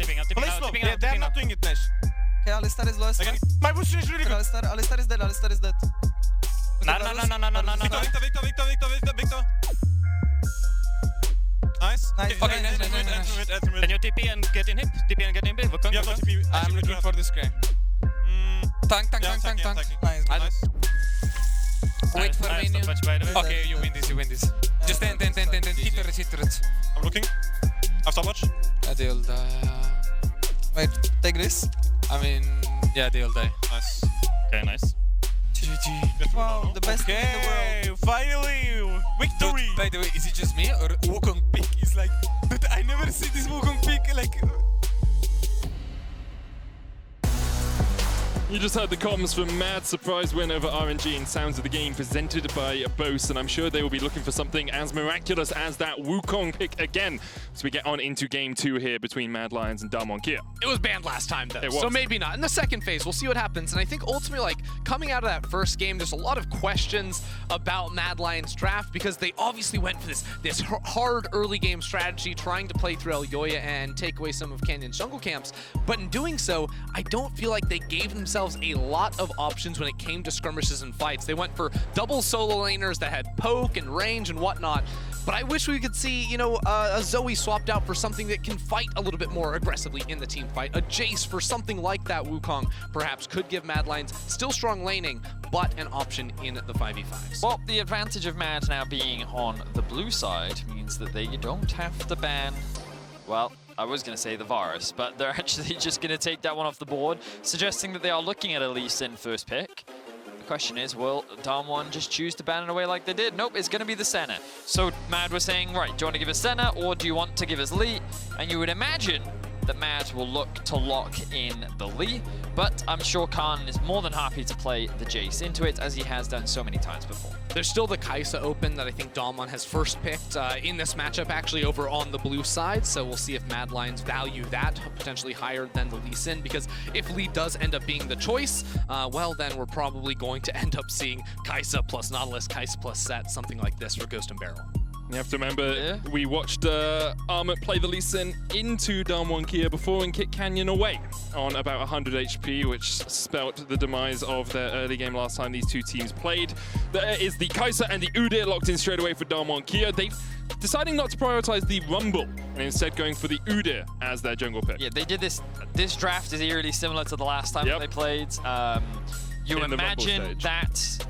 They're not doing it, Nash. Okay, Alistar is lowest. Again, my position is really good. Alistar is dead, Alistar is dead. No. Viktor. Nice. Okay, nice. Can you TP and get in hip? TP and get in hip? We have no TP. I'm looking for this guy. Tank. Nice. Wait for me. Okay, you win this. Just 10. Hit turrets. I'm looking. I've stopwatch. They'll die. Wait, take this. I mean, yeah, they'll die. Nice. Okay, nice. GG. Wow, the best team in the world. Finally, victory. By the way, is it just me or Wukong pick is like... But I never see this Wukong pick like... You just heard the comms from Mad's surprise win over RNG in Sounds of the Game presented by Bose, and I'm sure they will be looking for something as miraculous as that Wukong pick again as we get on into Game 2 here between Mad Lions and Damwon KIA. It was banned last time though, It was. so maybe not. In the second phase, we'll see what happens. And I think ultimately, like, coming out of that first game, there's a lot of questions about Mad Lions draft because they obviously went for this hard early game strategy, trying to play through Elyoya and take away some of Canyon's jungle camps. But in doing so, I don't feel like they gave themselves a lot of options when it came to skirmishes and fights. They went for double solo laners that had poke and range and whatnot. But I wish we could see, you know, a Zoe swapped out for something that can fight a little bit more aggressively in the team fight. A Jace for something like that Wukong perhaps could give Mad Lions still strong laning, but an option in the 5v5s. Well, the advantage of Mad now being on the blue side means that they don't have to ban, well, I was going to say the virus, but they're actually just going to take that one off the board, suggesting that they are looking at Elise in first pick. The question is, will Damwon just choose to ban it away like they did? Nope, it's going to be the Senna. So Mad was saying, right, do you want to give us Senna or do you want to give us Lee? And you would imagine that Mad will look to lock in the Lee, but I'm sure Khan is more than happy to play the Jace into it, as he has done so many times before. There's still the Kai'Sa open that I think Damwon has first picked in this matchup, actually over on the blue side. So we'll see if Mad Lions value that potentially higher than the Lee Sin, because if Lee does end up being the choice, well, then we're probably going to end up seeing Kai'Sa plus Nautilus, Kai'Sa plus Set, something like this for Ghost and BeryL. You have to remember, we watched Armut play the Lee Sin into Damwon KIA before and kick Canyon away on about 100 HP, which spelt the demise of their early game last time these two teams played. There is the Kai'Sa and the Udyr locked in straight away for Damwon KIA. They've deciding not to prioritize the Rumble and instead going for the Udyr as their jungle pick. Yeah, they did this. This draft is eerily similar to the last time that they played. You imagine that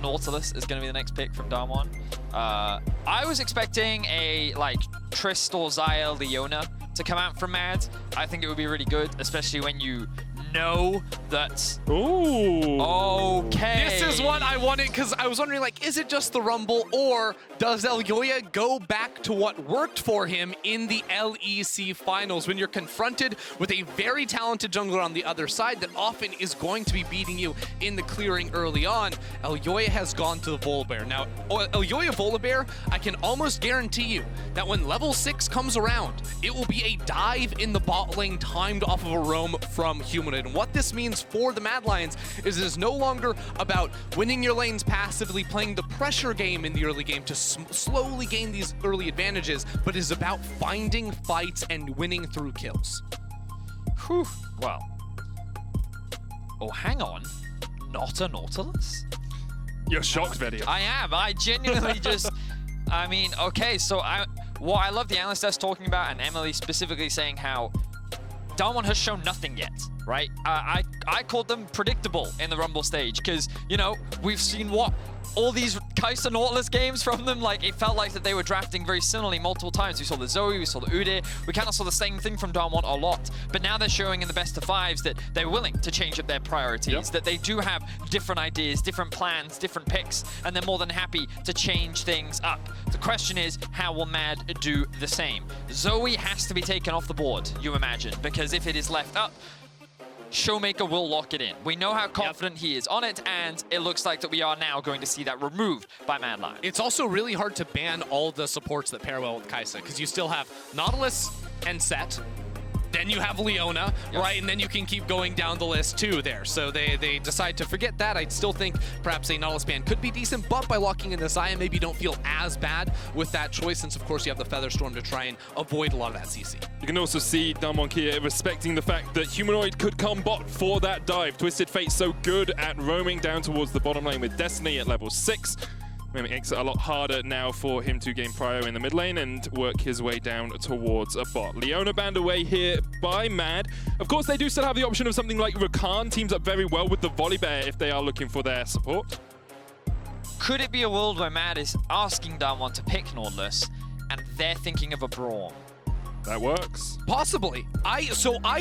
Nautilus is going to be the next pick from Damwon. I was expecting a like Trist or Xayah Leona to come out from Mad. I think it would be really good, especially when you know that. Ooh. Okay. This is what I wanted, because I was wondering, like, is it just the Rumble, or does Elyoya go back to what worked for him in the LEC finals when you're confronted with a very talented jungler on the other side that often is going to be beating you in the clearing early on? Elyoya has gone to the Volibear. Now, Elyoya Volibear, I can almost guarantee you that when level 6 comes around, it will be a dive in the bot lane timed off of a roam from Humanoid. And what this means for the Mad Lions is it is no longer about winning your lanes passively, playing the pressure game in the early game to slowly gain these early advantages, but is about finding fights and winning through kills. Whew. Well. Oh, hang on. Not a Nautilus? You're shocked, Vedius. I am. I genuinely just... I mean, okay, so what I love the Analysts talking about, and Emily specifically saying how Damwon has shown nothing yet, right? I called them predictable in the Rumble stage because, you know, we've seen all these Kai'Sa Nautilus games from them. Like, it felt like that they were drafting very similarly multiple times. We saw the Zoe, we saw the Udyr. We kind of saw the same thing from Damwon a lot. But now they're showing in the best of fives that they're willing to change up their priorities, that they do have different ideas, different plans, different picks, and they're more than happy to change things up. The question is, how will Mad do the same? Zoe has to be taken off the board, you imagine, because if it is left up, ShowMaker will lock it in. We know how confident he is on it, and it looks like that we are now going to see that removed by Mad Lions. It's also really hard to ban all the supports that pair well with Kai'Sa, because you still have Nautilus and Set, then you have Leona, right? And then you can keep going down the list too there. So they decide to forget that. I still think perhaps a Nautilus ban could be decent, but by locking in the Xayah, maybe you don't feel as bad with that choice, since of course you have the Featherstorm to try and avoid a lot of that CC. You can also see Damwon KIA respecting the fact that Humanoid could come bot for that dive. Twisted Fate so good at roaming down towards the bottom lane with Destiny at level 6. Makes it a lot harder now for him to gain prio in the mid lane and work his way down towards a bot. Leona banned away here by Mad. Of course, they do still have the option of something like Rakan. Teams up very well with the Volibear if they are looking for their support. Could it be a world where Mad is asking Damwon to pick Nautilus and they're thinking of a Braum? That works. Possibly. I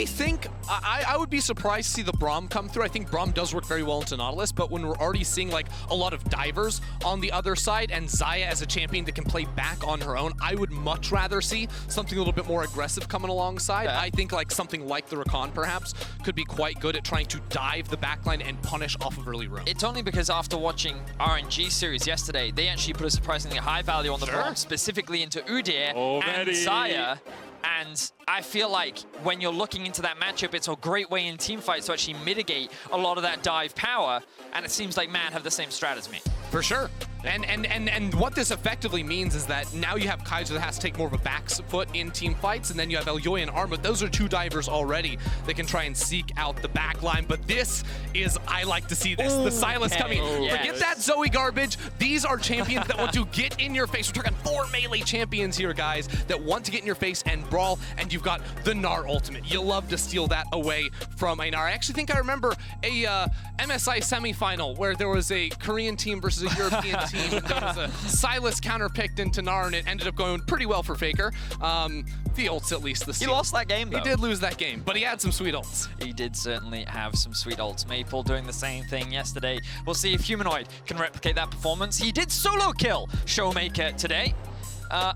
think I would be surprised to see the Braum come through. I think Braum does work very well into Nautilus, but when we're already seeing like a lot of divers on the other side and Xayah as a champion that can play back on her own, I would much rather see something a little bit more aggressive coming alongside. I think like something like the Rakan perhaps could be quite good at trying to dive the backline and punish off of early roam. It's only because after watching RNG series yesterday, they actually put a surprisingly high value on the Braum, specifically into Udyr and Xayah. And I feel like when you're looking into that matchup, it's a great way in teamfights to actually mitigate a lot of that dive power. And it seems like Mad have the same strat as me. For sure. And what this effectively means is that now you have Kaiser that has to take more of a back foot in team fights, and then you have Elyoya and Armut. Those are two divers already that can try and seek out the back line. But this is, I like to see this. The Sylas coming in. Yes. Forget that Zoe garbage. These are champions that want to get in your face. We're talking 4 melee champions here, guys, that want to get in your face and brawl, and you've got the Gnar ultimate. You love to steal that away from a Gnar. I actually think I remember a MSI semifinal where there was a Korean team versus a European team. And there was a Sylas counter-picked into Gnar, and it ended up going pretty well for FLICKR. The ults, at least. He lost that game, though. He did lose that game, but he had some sweet ults. He did certainly have some sweet ults. Maple doing the same thing yesterday. We'll see if Humanoid can replicate that performance. He did solo kill ShowMaker today,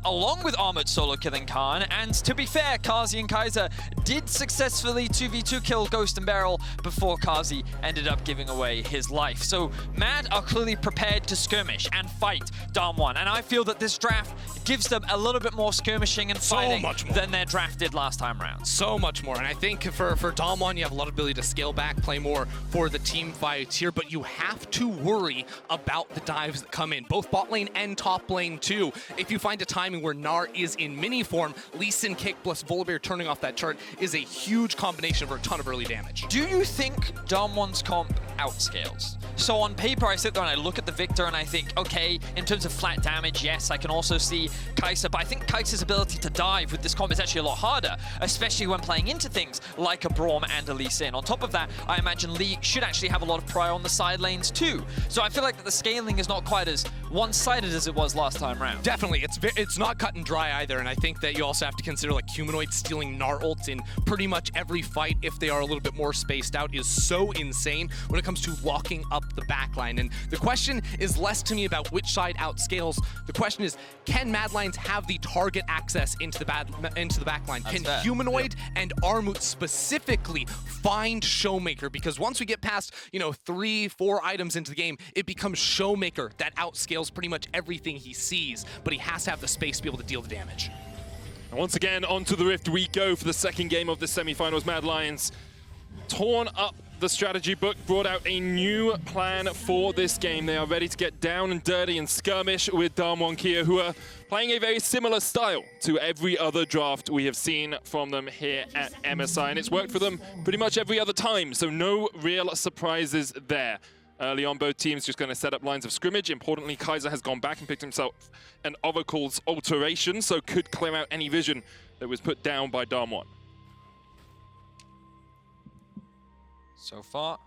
along with Armut solo killing Khan. And to be fair, Carzzy and Kaiser did successfully 2v2 kill Ghost and BeryL before Carzzy ended up giving away his life. So Mad are clearly prepared to skirmish and fight Damwon. And I feel that this draft gives them a little bit more skirmishing and fighting than their draft did last time around. So much more. And I think for Damwon, you have a lot of ability to scale back, play more for the team fights here, but you have to worry about the dives that come in, both bot lane and top lane too. If you find a timing where Gnar is in mini form, Lee Sin kick plus Volibear turning off that chart is a huge combination for a ton of early damage. Do you think Damwon's comp outscales? So on paper, I sit there and I look at the Viktor and I think, okay, in terms of flat damage, yes, I can also see Kai'Sa, but I think Kai'Sa's ability to dive with this comp is actually a lot harder, especially when playing into things like a Braum and a Lee Sin. On top of that, I imagine Lee should actually have a lot of prio on the side lanes too. So I feel like that the scaling is not quite as one-sided as it was last time round. Definitely, it's not cut and dry either, and I think that you also have to consider like Humanoid stealing Gnar ults in pretty much every fight if they are a little bit more spaced out is so insane when it comes to locking up the backline. And the question is less to me about which side outscales. The question is, can Mad Lions have the target access into the backline? Can Humanoid and Armut specifically find ShowMaker? Because once we get past, 3-4 items into the game, it becomes ShowMaker that outscales pretty much everything he sees, but he has to have the space to be able to deal the damage. And once again, onto the Rift we go for the second game of the semifinals. Mad Lions torn up the strategy book, brought out a new plan for this game. They are ready to get down and dirty and skirmish with Damwon KIA, who are playing a very similar style to every other draft we have seen from them here at MSI. And it's worked for them pretty much every other time, so no real surprises there. Early on, both teams just going to set up lines of scrimmage. Importantly, Kaiser has gone back and picked himself an Oracle's alteration, so could clear out any vision that was put down by Damwon. So far,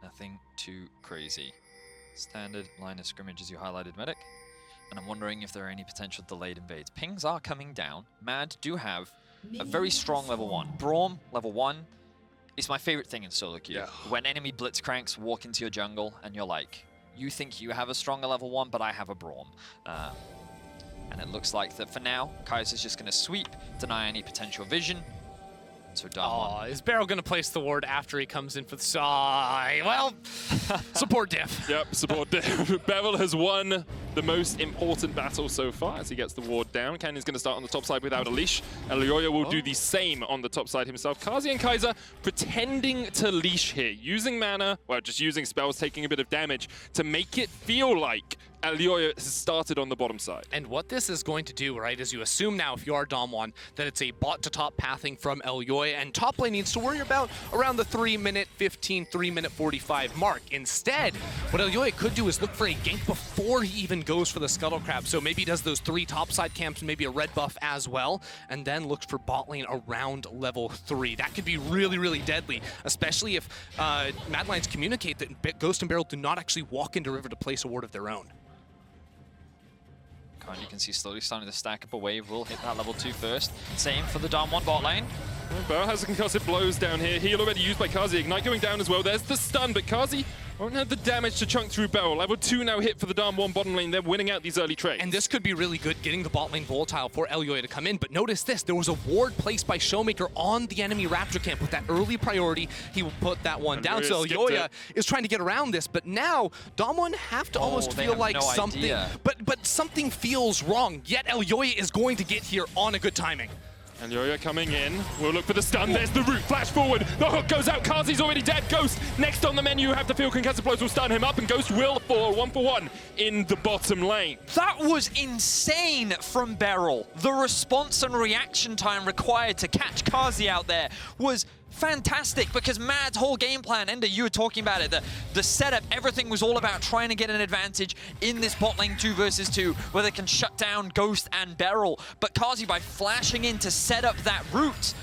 nothing too crazy. Standard line of scrimmage as you highlighted, Medic. And I'm wondering if there are any potential delayed invades. Pings are coming down. Mad do have a very strong level 1. Braum, level 1, is my favorite thing in solo queue. Yeah. When enemy blitzcranks walk into your jungle and you're like, you think you have a stronger level 1, but I have a Braum. And it looks like that for now, Kaiser's just going to sweep, deny any potential vision. So Damwon. Is BeryL going to place the ward after he comes in for the side? Well, support diff. Yep, support diff. BeryL has won the most important battle so far as he gets the ward down. Canyon's going to start on the top side without a leash. Elyoya will do the same on the top side himself. Carzzy and Kai'Sa pretending to leash here, using mana, well, just using spells, taking a bit of damage to make it feel like Elyoya has started on the bottom side. And what this is going to do, right, is you assume now, if you are Damwon, that it's a bot-to-top pathing from Elyoya, and top lane needs to worry about around the 3-minute 15, 3-minute 45 mark. Instead, what Elyoya could do is look for a gank before he even goes for the Scuttle Crab. So maybe he does those 3 topside camps, maybe a red buff as well, and then looks for bot lane around level 3. That could be really, really deadly, especially if Mad Lions communicate that Ghost and BeryL do not actually walk into River to place a ward of their own. You can see slowly starting to stack up a wave. Will hit that level 2 first. Same for the Damwon bot lane. BeryL has the concussive blows down here. Heal already used by Carzzy. Ignite going down as well. There's the stun, but Carzzy won't have the damage to chunk through BeryL. Level 2 now hit for the Damwon bottom lane. They're winning out these early trades. And this could be really good, getting the bot lane volatile for Elyoya to come in. But notice this, there was a ward placed by ShowMaker on the enemy Raptor camp. With that early priority, he will put that one down. So Elyoya is trying to get around this. But now, Damwon have to almost feel like something, but something feels wrong. Yet Elyoya is going to get here on a good timing. Elyoya coming in. We'll look for the stun. There's the root. Flash forward. The hook goes out. Carzzy's already dead. Ghost next on the menu. Have to feel concussive blows will stun him up, and Ghost will fall 1-for-1 in the bottom lane. That was insane from BeryL. The response and reaction time required to catch Carzzy out there was fantastic, because Mad's whole game plan, Ender, you were talking about it, the setup, everything was all about trying to get an advantage in this bot lane 2 versus 2, where they can shut down Ghost and BeryL. But Carzzy, by flashing in to set up that route,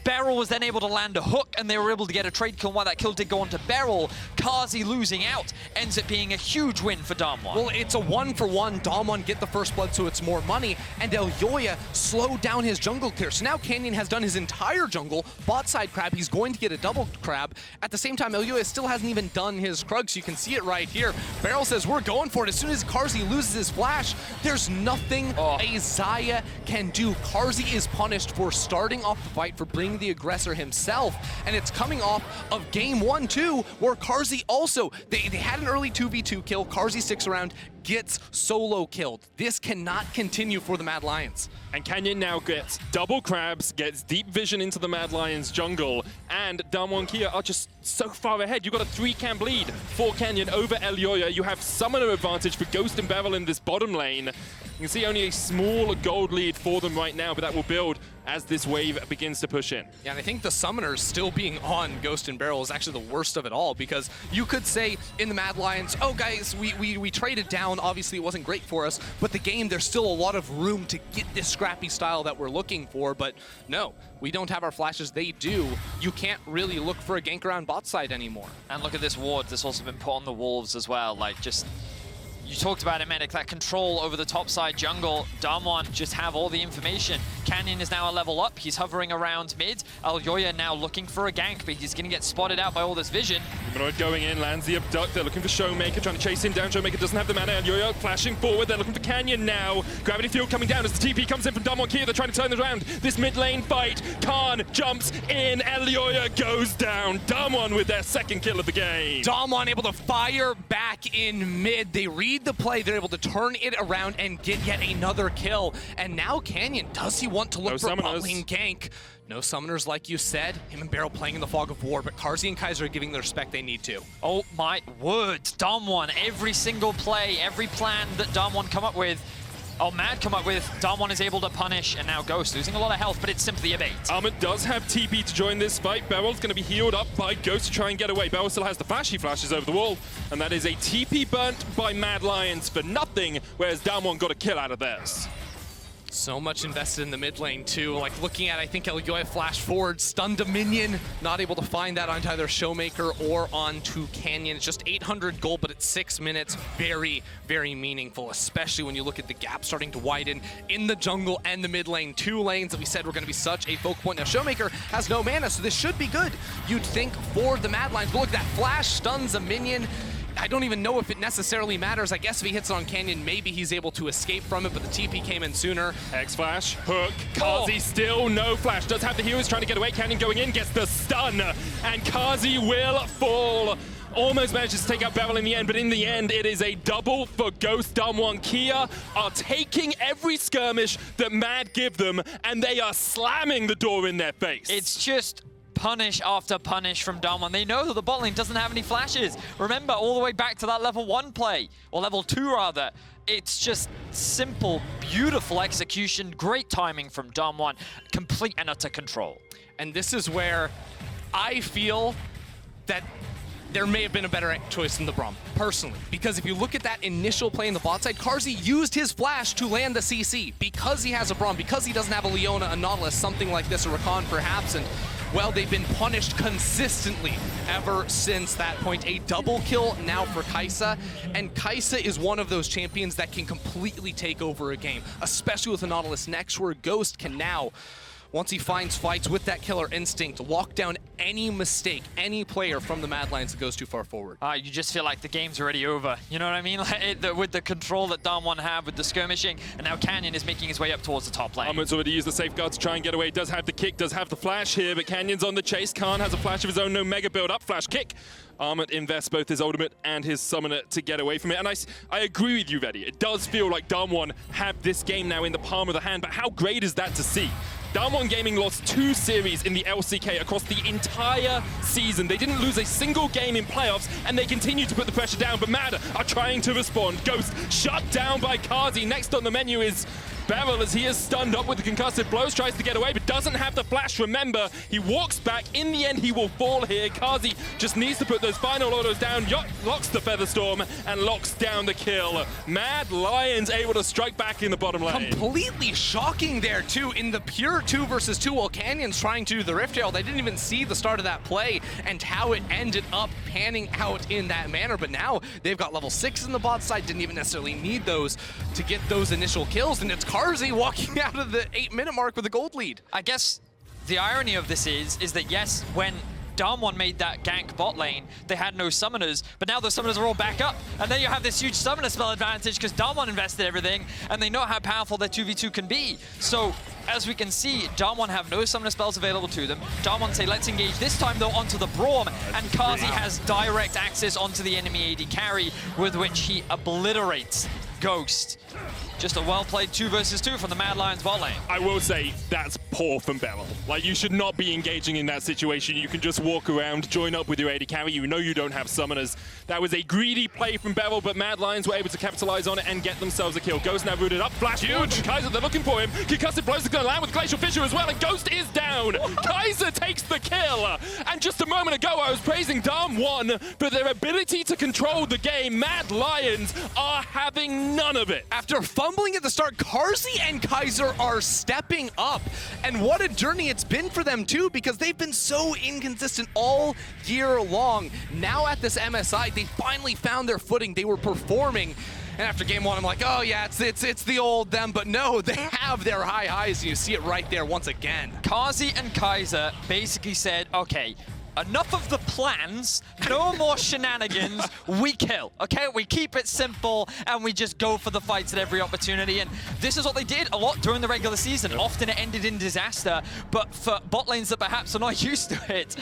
BeryL was then able to land a hook, and they were able to get a trade kill. While that kill did go on to BeryL, Carzzy losing out ends up being a huge win for Damwon. Well, it's a 1-for-1. Damwon get the first blood, so it's more money, and Elyoya slowed down his jungle clear. So now Canyon has done his entire jungle. Bot side crab, he's going to get a double crab. At the same time, Elyoya still hasn't even done his Krug, so you can see it right here. BeryL says, we're going for it. As soon as Carzzy loses his flash, there's nothing a Xayah can do. Carzzy is punished for starting off the fight, for bringing the aggressor himself, and it's coming off of game 1-2, where Carzzy also, they had an early 2v2 kill. Carzzy sticks around, gets solo killed. This cannot continue for the Mad Lions. And Canyon now gets double crabs, gets deep vision into the Mad Lions jungle, and Damwon KIA are just so far ahead. You've got a 3-camp lead for Canyon over Elyoya. You have summoner advantage for Ghost and BeryL in this bottom lane. You can see only a small gold lead for them right now, but that will build as this wave begins to push in. Yeah, and I think the summoners still being on Ghost and BeryL is actually the worst of it all, because you could say in the Mad Lions, oh guys, we traded down, obviously it wasn't great for us, but the game, there's still a lot of room to get this scrappy style that we're looking for. But no, we don't have our flashes, they do. You can't really look for a gank around bot side anymore. And look at this ward that's also been put on the Wolves as well. Like, just, you talked about it, Medic, that control over the top side jungle. Damwon just have all the information. Canyon is now a level up. He's hovering around mid. Elyoya now looking for a gank, but he's going to get spotted out by all this vision. Humanoid going in, lands the abduct. They're looking for ShowMaker, trying to chase him down. ShowMaker doesn't have the mana. Elyoya flashing forward. They're looking for Canyon now. Gravity field coming down as the TP comes in from Damwon KIA. They're trying to turn it around. This mid lane fight. Khan jumps in. Elyoya goes down. Damwon with their second kill of the game. Damwon able to fire back in mid. They read the play. They're able to turn it around and get yet another kill. And now Canyon, does he want to look for a bot lane gank? No summoners, like you said. Him and BeryL playing in the fog of war, but Carzzy and Kaiser are giving the respect they need to. Oh my word, Damwon, every single play, every plan that Damwon come up with, Mad come up with, Damwon is able to punish, and now Ghost losing a lot of health, but it's simply a bait. Armut does have TP to join this fight. BeryL's going to be healed up by Ghost to try and get away. BeryL still has the flash, he flashes over the wall, and that is a TP burnt by Mad Lions for nothing, whereas Damwon got a kill out of this. So much invested in the mid lane too. Like looking at, I think Elyoya flash forward, stunned a minion, not able to find that onto either ShowMaker or onto Canyon. It's just 800 gold, but it's 6 minutes. Very, very meaningful, especially when you look at the gap starting to widen in the jungle and the mid lane. 2 lanes that we said were going to be such a focal point. Now ShowMaker has no mana, so this should be good, you'd think, for the Mad Lions. But look at that flash, stuns a minion. I don't even know if it necessarily matters. I guess if he hits it on Canyon, maybe he's able to escape from it, but the TP came in sooner. X-Flash, hook, Carzzy still no flash. Does have the heals trying to get away. Canyon going in, gets the stun, and Carzzy will fall. Almost manages to take out BeryL in the end, but in the end, it is a double for Ghost. DWG KIA are taking every skirmish that Mad give them, and they are slamming the door in their face. It's just punish after punish from DWG. They know that the bot lane doesn't have any flashes. Remember, all the way back to that level 1 play, or level 2 rather. It's just simple, beautiful execution, great timing from DWG, complete and utter control. And this is where I feel that there may have been a better choice than the Braum, personally. Because if you look at that initial play in the bot side, Carzzy used his flash to land the CC. Because he has a Braum, because he doesn't have a Leona, a Nautilus, something like this, a Rakan perhaps, and well, they've been punished consistently ever since that point. A double kill now for Kai'Sa, and Kai'Sa is one of those champions that can completely take over a game, especially with the Nautilus next, where Ghost can now, once he finds fights with that killer instinct, lock down any mistake, any player from the Mad Lions that goes too far forward. You just feel like the game's already over. You know what I mean? Like with the control that DWG have, with the skirmishing, and now Canyon is making his way up towards the top lane. Armut's already used the safeguard to try and get away. Does have the kick, does have the flash here, but Canyon's on the chase. Khan has a flash of his own, no mega build up, flash kick. Armut invests both his ultimate and his summoner to get away from it. And I agree with you, Vedi. It does feel like DWG have this game now in the palm of the hand, but how great is that to see? DWG Gaming lost 2 series in the LCK across the entire season. They didn't lose a single game in playoffs, and they continue to put the pressure down, but Mad are trying to respond. Ghost shut down by Carzzy. Next on the menu is BeryL, as he is stunned up with the concussive blows, tries to get away, but doesn't have the flash. Remember, he walks back. In the end, he will fall here. Carzzy just needs to put those final autos down, locks the Featherstorm, and locks down the kill. Mad Lions able to strike back in the bottom lane. Completely shocking there, too, in the pure 2 versus 2, while Canyon's trying to do the Rift Herald. They didn't even see the start of that play and how it ended up panning out in that manner, but now they've got level 6 in the bot side, didn't even necessarily need those to get those initial kills, and it's Carzzy walking out of the 8-minute mark with a gold lead. I guess the irony of this is that yes, when DWG made that gank bot lane, they had no summoners, but now the summoners are all back up, and then you have this huge summoner spell advantage because DWG invested everything, and they know how powerful their 2v2 can be. So, as we can see, DWG have no summoner spells available to them. DWG say, let's engage this time, though, onto the Braum, and Carzzy has direct access onto the enemy AD carry, with which he obliterates Ghost. Just a well-played 2 versus 2 from the Mad Lions bot lane. I will say, that's poor from BeryL. Like, you should not be engaging in that situation. You can just walk around, join up with your AD carry. You know you don't have summoners. That was a greedy play from BeryL, but Mad Lions were able to capitalize on it and get themselves a kill. Ghost now rooted up, flash forward from Kaiser, they're looking for him. Concussive blows are going to land with Glacial Fissure as well, and Ghost is down. Kaiser takes the kill. And just a moment ago, I was praising DWG for their ability to control the game. Mad Lions are having none of it. After fumbling at the start, Carzzy and Kaiser are stepping up. And what a journey it's been for them too, because they've been so inconsistent all year long. Now at this MSI, they finally found their footing. They were performing. And after game 1, I'm like, oh yeah, it's the old them. But no, they have their high highs, and you see it right there once again. Carzzy and Kaiser basically said, okay, enough of the plans, no more shenanigans, we kill, okay? We keep it simple, and we just go for the fights at every opportunity, and this is what they did a lot during the regular season. Often it ended in disaster, but for bot lanes that perhaps are not used to it,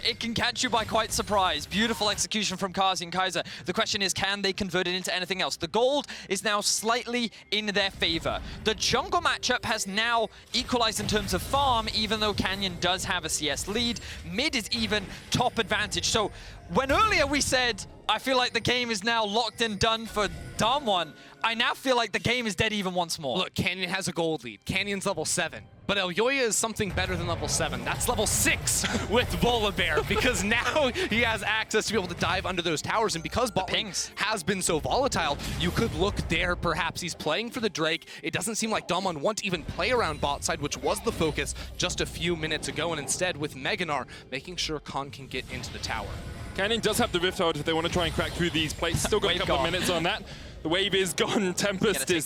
it can catch you by quite surprise. Beautiful execution from Carzzy and Kaiser. The question is, can they convert it into anything else? The gold is now slightly in their favor. The jungle matchup has now equalized in terms of farm, even though Canyon does have a CS lead. Mid is even top advantage. So when earlier we said, I feel like the game is now locked and done for DWG, I now feel like the game is dead even once more. Look, Canyon has a gold lead. Canyon's level 7. But Elyoya is something better than level 7. That's level 6 with Volibear, because now he has access to be able to dive under those towers. And because bot lane has been so volatile, you could look there. Perhaps he's playing for the Drake. It doesn't seem like DWG want to even play around bot side, which was the focus just a few minutes ago. And instead, with Gnar, making sure Khan can get into the tower. Canyon does have the Rift Herald if they want to try and crack through these plates. Still got a couple of minutes on that. The wave is gone. Tempest is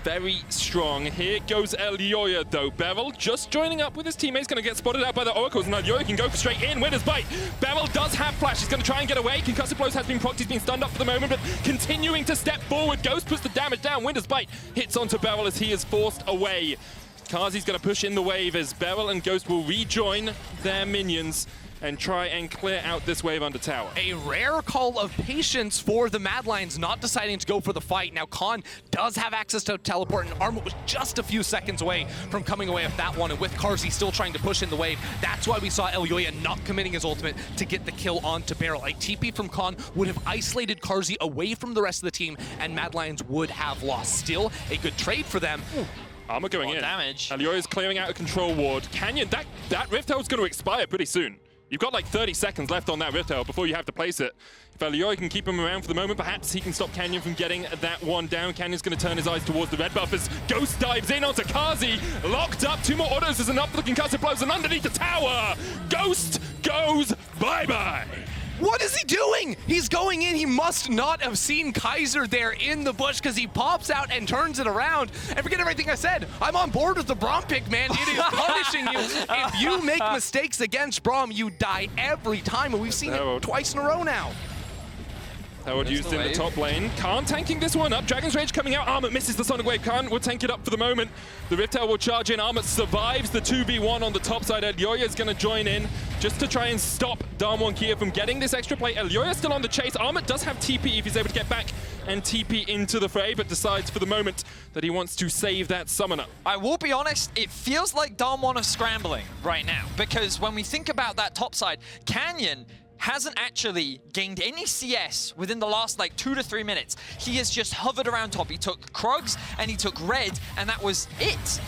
very strong. Here goes Elyoya, though. BeryL just joining up with his teammates. Going to get spotted out by the Oracles. And Elyoya can go straight in. Winner's bite. BeryL does have flash. He's going to try and get away. Concussive blows has been procced. He's been stunned up for the moment, but continuing to step forward. Ghost puts the damage down. Winner's bite hits onto BeryL as he is forced away. Carzzy's going to push in the wave as BeryL and Ghost will rejoin their minions and try and clear out this wave under tower. A rare call of patience for the Mad Lions, not deciding to go for the fight. Now, Khan does have access to teleport, and Armut was just a few seconds away from coming away with that one. And with Carzzy still trying to push in the wave, that's why we saw Elyoya not committing his ultimate to get the kill onto BeryL. A TP from Khan would have isolated Carzzy away from the rest of the team, and Mad Lions would have lost. Still, a good trade for them. Armut going in. Damage. Elyoya's clearing out a control ward. Canyon, that Rift Herald's going to expire pretty soon. You've got like 30 seconds left on that Rift Herald before you have to place it. If Elyoya can keep him around for the moment, perhaps he can stop Canyon from getting that one down. Canyon's going to turn his eyes towards the red buff as Ghost dives in onto Carzzy. Locked up, 2 more autos as enough for the concussive blows, and underneath the tower, Ghost goes bye-bye. What is he doing? He's going in. He must not have seen Kaiser there in the bush because he pops out and turns it around. And forget everything I said. I'm on board with the Braum pick, man. It is punishing you. If you make mistakes against Braum, you die every time. And we've seen it twice in a row now. Herald used in the top lane. Khan tanking this one up. Dragon's Rage coming out. Armut misses the Sonic Wave. Khan will tank it up for the moment. The Rift Herald will charge in. Armut survives the 2v1 on the top side. Elyoya is going to join in just to try and stop DWG KIA from getting this extra play. Elyoya still on the chase. Armut does have TP if he's able to get back and TP into the fray, but decides for the moment that he wants to save that summoner. I will be honest, it feels like DWG are scrambling right now, because when we think about that top side, Canyon hasn't actually gained any CS within the last like 2 to 3 minutes. He has just hovered around top. He took Krugs and he took Red, and that was it.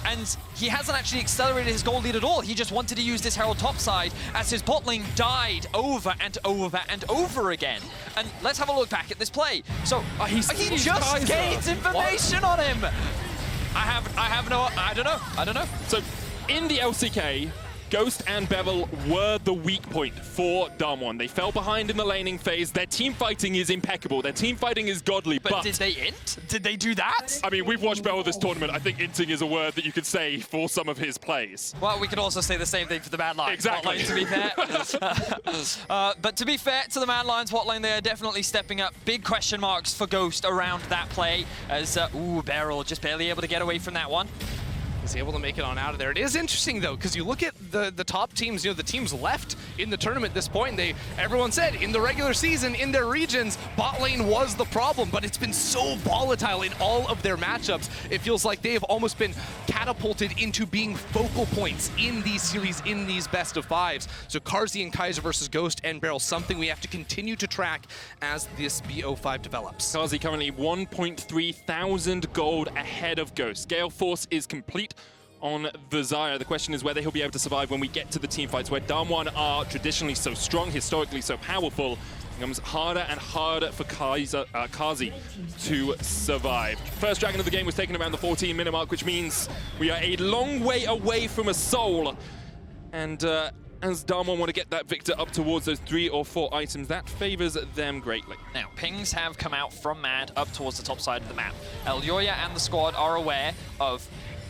And he hasn't actually accelerated his gold lead at all. He just wanted to use this Herald topside as his bot lane died over and over and over again. And let's have a look back at this play. So he just gains information on him. I don't know. So in the LCK, Ghost and BeryL were the weak point for DWG. They fell behind in the laning phase. Their team fighting is impeccable. Their team fighting is godly, but did they int? Did they do that? I mean, we've watched BeryL this tournament. I think inting is a word that you could say for some of his plays. Well, we could also say the same thing for the Mad Lions. Exactly. To be fair. But to be fair to the Mad Lions bot lane, they are definitely stepping up. Big question marks for Ghost around that play as, BeryL just barely able to get away from that one. He's able to make it on out of there. It is interesting, though, because you look at the top teams, the teams left in the tournament at this point, everyone said in the regular season, in their regions, bot lane was the problem, but it's been so volatile in all of their matchups. It feels like they have almost been catapulted into being focal points in these series, in these best of fives. So Carzzy and Kaiser versus Ghost and BeryL, something we have to continue to track as this BO5 develops. Carzzy currently 1.3 thousand gold ahead of Ghost. Gale Force is complete on the Xayah. The question is whether he'll be able to survive when we get to the team fights, where DWG are traditionally so strong, historically so powerful. It becomes harder and harder for Carzzy to survive. First dragon of the game was taken around the 14-minute mark, which means we are a long way away from a soul. And as DWG want to get that Viktor up towards those 3 or 4 items, that favors them greatly. Now, pings have come out from Mad up towards the top side of the map. Elyoya and the squad are aware of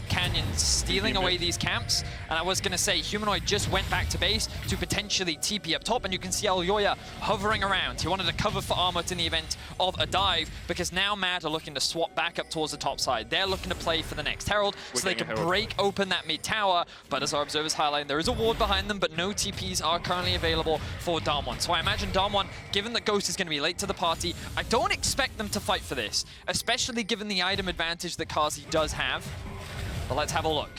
Canyon stealing away these camps, and I was going to say Humanoid just went back to base to potentially TP up top, and you can see Elyoya hovering around. He wanted to cover for Armut in the event of a dive, because now Mad are looking to swap back up towards the top side. They're looking to play for the next Herald, so they can break open that mid tower, but as our observers highlight, there is a ward behind them, but no TPs are currently available for DWG. So I imagine DWG, given that Ghost is going to be late to the party, I don't expect them to fight for this, especially given the item advantage that Carzzy does have. But let's have a look.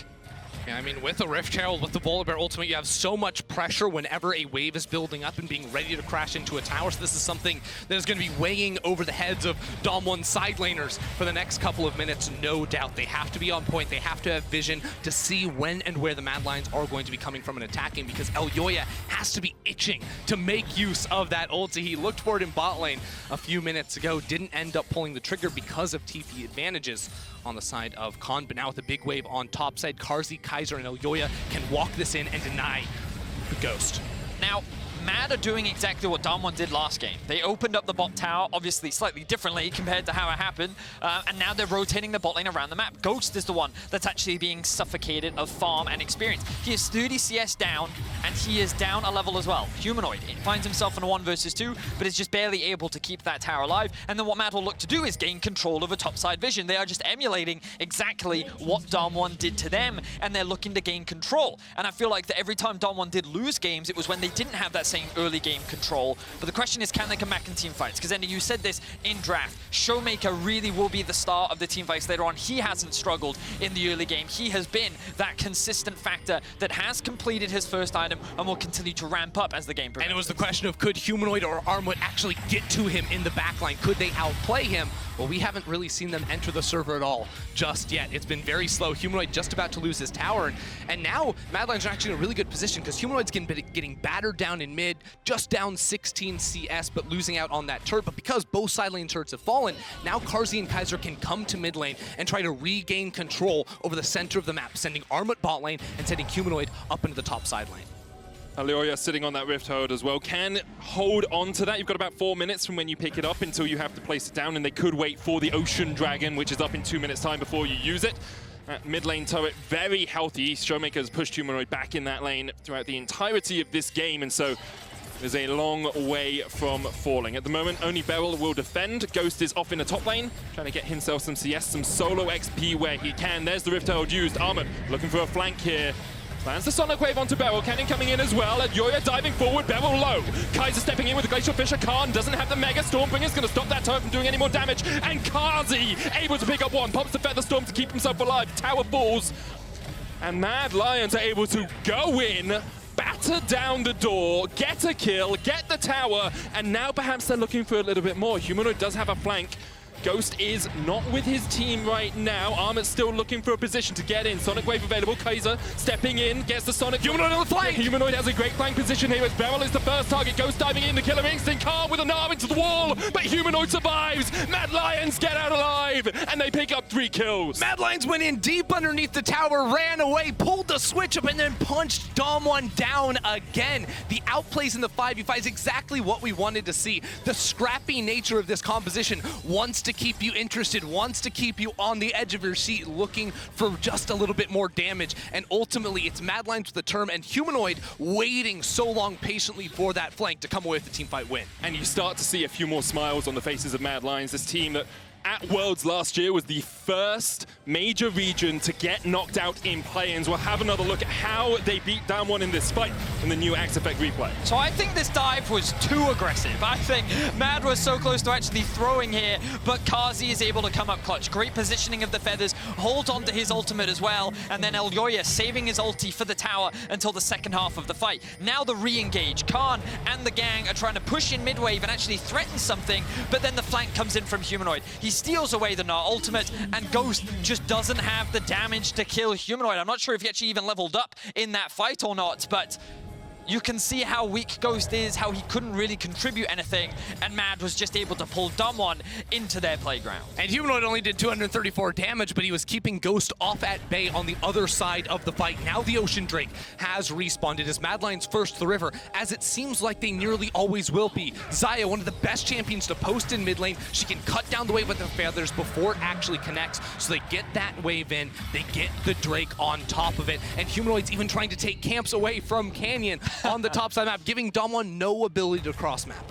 Yeah, I mean, with the Rift Herald, with the Volibear ultimate, you have so much pressure whenever a wave is building up and being ready to crash into a tower. So this is something that is going to be weighing over the heads of DWG side laners for the next couple of minutes, no doubt. They have to be on point. They have to have vision to see when and where the Mad Lions are going to be coming from and attacking, because Elyoya has to be itching to make use of that ulti. He looked for it in bot lane a few minutes ago, didn't end up pulling the trigger because of TP advantages on the side of Khan, but now with the big wave on top side, Carzzy, Kaiser, and Elyoya can walk this in and deny the Ghost. Now, Mad are doing exactly what Damwon did last game. They opened up the bot tower, obviously slightly differently compared to how it happened, and now they're rotating the bot lane around the map. Ghost is the one that's actually being suffocated of farm and experience. He is 30 CS down, and he is down a level as well. Humanoid finds himself in a 1 versus 2, but is just barely able to keep that tower alive. And then what Mad will look to do is gain control over topside vision. They are just emulating exactly what Damwon did to them, and they're looking to gain control. And I feel like that every time Damwon did lose games, it was when they didn't have that same early game control. But the question is, can they come back in team fights? Because Ender, you said this in draft. ShowMaker really will be the star of the team fights later on. He hasn't struggled in the early game. He has been that consistent factor that has completed his first item and will continue to ramp up as the game progresses. And it was the question of, could Humanoid or Armut actually get to him in the backline? Could they outplay him? Well, we haven't really seen them enter the server at all just yet. It's been very slow. Humanoid just about to lose his tower. And now Mad Lions are actually in a really good position because Humanoid's getting battered down in mid, just down 16 CS, but losing out on that turret. But because both side lane turrets have fallen, now Carzzy and Kaiser can come to mid lane and try to regain control over the center of the map, sending Armut bot lane and sending Humanoid up into the top side lane. Elyoya sitting on that Rift Hold as well. Can hold on to that. You've got about 4 minutes from when you pick it up until you have to place it down, and they could wait for the Ocean Dragon, which is up in 2 minutes time before you use it. That mid lane turret, very healthy. ShowMaker has pushed Humanoid back in that lane throughout the entirety of this game, and so there's a long way from falling. At the moment, only BeryL will defend. Ghost is off in the top lane, trying to get himself some CS, some solo XP where he can. There's the Rift Hold used. Armut looking for a flank here. Plans the Sonic Wave onto BeryL. Cannon coming in as well. Elyoya diving forward. BeryL low. Kaiser stepping in with the Glacial Fissure. Khan doesn't have the Mega Stormbringer's going to stop that turret from doing any more damage. And Carzzy able to pick up one. Pops the Feather Storm to keep himself alive. Tower falls. And Mad Lions are able to go in, batter down the door, get a kill, get the tower, and now perhaps they're looking for a little bit more. Humanoid does have a flank. Ghost is not with his team right now. Armut's still looking for a position to get in. Sonic Wave available. Kaiser stepping in, gets the Sonic. Humanoid on the flank! Humanoid has a great flank position here as BeryL is the first target. Ghost diving in, the Killer Instinct. Khan with a Gnar into the wall, but Humanoid survives. Mad Lions get out alive, and they pick up 3 kills. Mad Lions went in deep underneath the tower, ran away, pulled the switch up, and then punched Damwon down again. The outplays in the 5v5 is exactly what we wanted to see. The scrappy nature of this composition wants to keep you interested, wants to keep you on the edge of your seat, looking for just a little bit more damage. And ultimately, it's Mad Lions with the term, and Humanoid waiting so long patiently for that flank to come away with the teamfight win. And you start to see a few more smiles on the faces of Mad Lions, this team that at Worlds last year was the first major region to get knocked out in play-ins. We'll have another look at how they beat Damwon in this fight in the new Axe Effect replay. So I think this dive was too aggressive. I think Mad was so close to actually throwing here, but Carzzy is able to come up clutch. Great positioning of the feathers, holds on to his ultimate as well, and then Elyoya saving his ulti for the tower until the second half of the fight. Now the re-engage. Khan and the gang are trying to push in mid-wave and actually threaten something, but then the flank comes in from Humanoid. He steals away the Gnar ultimate, and Ghost just doesn't have the damage to kill Humanoid. I'm not sure if he actually even leveled up in that fight or not, but you can see how weak Ghost is, how he couldn't really contribute anything, and Mad was just able to pull Damwon into their playground. And Humanoid only did 234 damage, but he was keeping Ghost off at bay on the other side of the fight. Now the Ocean Drake has respawned. It is Mad Lions first to the river, as it seems like they nearly always will be. Xayah, one of the best champions to post in mid lane. She can cut down the wave with the feathers before it actually connects, so they get that wave in, they get the Drake on top of it, and Humanoid's even trying to take camps away from Canyon on the top side map, giving Damwon no ability to cross map.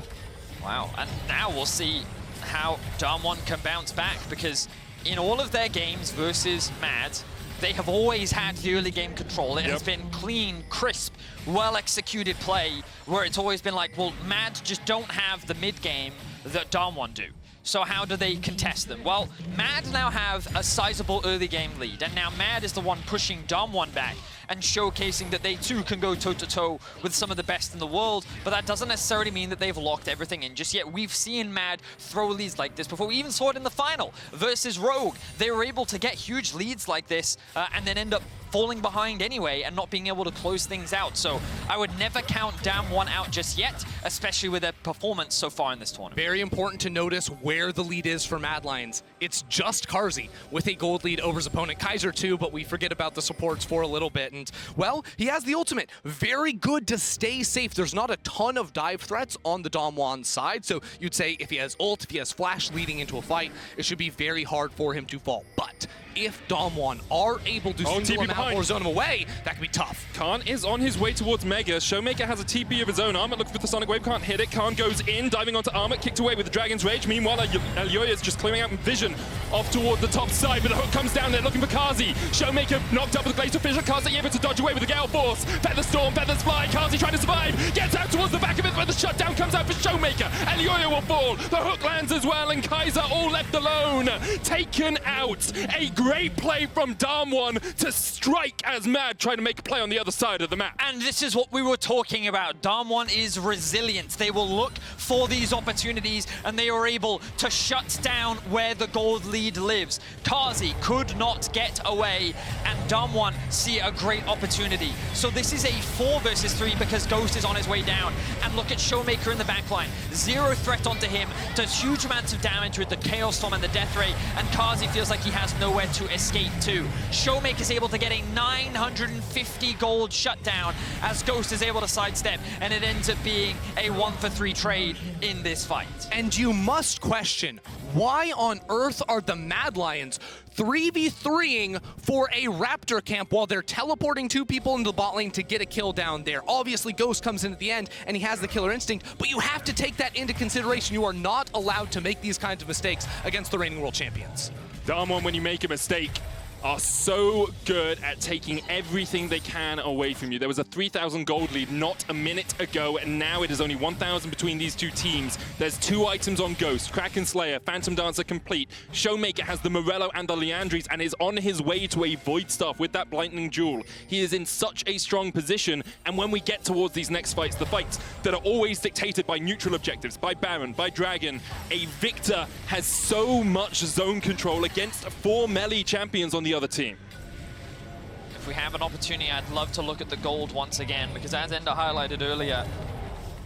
Wow, and now we'll see how Damwon can bounce back, because in all of their games versus Mad, they have always had the early game control. It has been clean, crisp, well-executed play, where it's always been like, well, Mad just don't have the mid-game that Damwon do. So how do they contest them? Well, Mad now have a sizable early game lead, and now Mad is the one pushing Damwon back and showcasing that they too can go toe-to-toe with some of the best in the world, but that doesn't necessarily mean that they've locked everything in just yet. We've seen Mad throw leads like this before. We even saw it in the final versus Rogue. They were able to get huge leads like this and then end up falling behind anyway and not being able to close things out. So I would never count Dam1 out just yet, especially with their performance so far in this tournament. Very important to notice where the lead is for Mad Lions. It's just Carzzy with a gold lead over his opponent. Kaiser too, but we forget about the supports for a little bit. And, well, he has the ultimate. Very good to stay safe. There's not a ton of dive threats on the Dam1 side, so you'd say if he has ult, if he has flash leading into a fight, it should be very hard for him to fall. But if Dam1 are able to single him out or zone him away, that could be tough. Khan is on his way towards Mega. ShowMaker has a TP of his own. Armut looks for the Sonic Wave, can't hit it. Khan goes in, diving onto Armut, kicked away with the Dragon's Rage. Meanwhile, Elyoya is just clearing out Vision off towards the top side, but the hook comes down there looking for Carzzy. ShowMaker knocked up with the Glacial Fissure. Carzzy able to dodge away with the Gale Force. Feather Storm, Feathers Fly. Carzzy trying to survive. Gets out towards the back of it, but the shutdown comes out for ShowMaker. Elyoya will fall. The hook lands as well, and Kaiser all left alone. Taken out. A great play from Dam1 to strike as Mad trying to make a play on the other side of the map. And this is what we were talking about. Dam1 is resilient. They will look for these opportunities, and they are able to shut down where the gold lead lives. Carzzy could not get away, and Dam1 see a great opportunity. So this is a 4 versus 3 because Ghost is on his way down. And look at ShowMaker in the backline. 0 threat onto him, does huge amounts of damage with the Chaos Storm and the Death Ray, and Carzzy feels like he has nowhere to escape to. ShowMaker is able to get a 950 gold shutdown as Ghost is able to sidestep, and it ends up being a 1-for-3 trade in this fight. And you must question, why on earth are the Mad Lions 3v3ing for a Raptor camp while they're teleporting 2 people into the bot lane to get a kill down there? Obviously, Ghost comes in at the end, and he has the killer instinct, but you have to take that into consideration. You are not allowed to make these kinds of mistakes against the reigning world champions. Dam1, when you make a mistake, are so good at taking everything they can away from you. There was a 3,000 gold lead not a minute ago, and now it is only 1,000 between these two teams. There's 2 items on Ghost, Kraken Slayer, Phantom Dancer complete. ShowMaker has the Morello and the Liandry's and is on his way to a Void Staff with that Blinding Jewel. He is in such a strong position, and when we get towards these next fights, the fights that are always dictated by neutral objectives, by Baron, by Dragon, a Viktor has so much zone control against 4 melee champions on the other team. If we have an opportunity, I'd love to look at the gold once again, because as Ender highlighted earlier,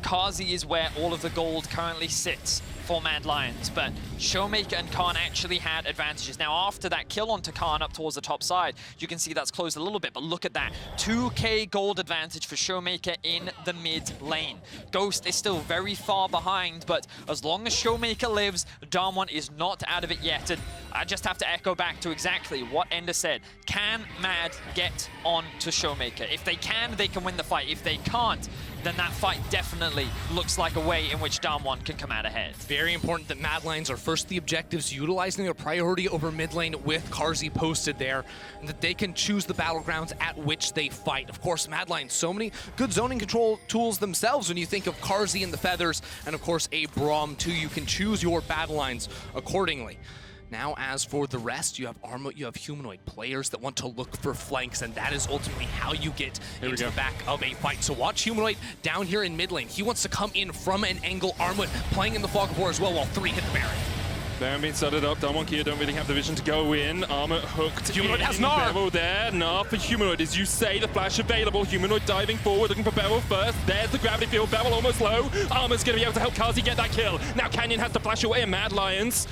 Carzzy is where all of the gold currently sits for Mad Lions, but ShowMaker and Khan actually had advantages. Now, after that kill onto Khan up towards the top side, you can see that's closed a little bit, but look at that. 2k gold advantage for ShowMaker in the mid lane. Ghost is still very far behind, but as long as ShowMaker lives, Dam1 is not out of it yet. And I just have to echo back to exactly what Ender said. Can Mad get on to ShowMaker? If they can win the fight. If they can't, then that fight definitely looks like a way in which Dam1 can come out ahead. Very important that Mad Lions are first the objectives, utilizing their priority over mid lane with Carzzy posted there, and that they can choose the battlegrounds at which they fight. Of course, Mad Lions, so many good zoning control tools themselves when you think of Carzzy and the Feathers, and of course a Braum too. You can choose your battle lines accordingly. Now, as for the rest, you have Armut, you have Humanoid, players that want to look for flanks, and that is ultimately how you get into the back of a fight. So watch Humanoid down here in mid lane. He wants to come in from an angle. Armut playing in the Fog of War as well, while 3 hit the Baron. Baron being started up. Dam1 KIA don't really have the vision to go in. Armut hooked Humanoid in. has Gnar. BeryL there. Gnar for Humanoid. As you say, the flash available. Humanoid diving forward, looking for BeryL first. There's the gravity field. BeryL almost low. Armut's going to be able to help Carzzy get that kill. Now Canyon has to flash away, and Mad Lions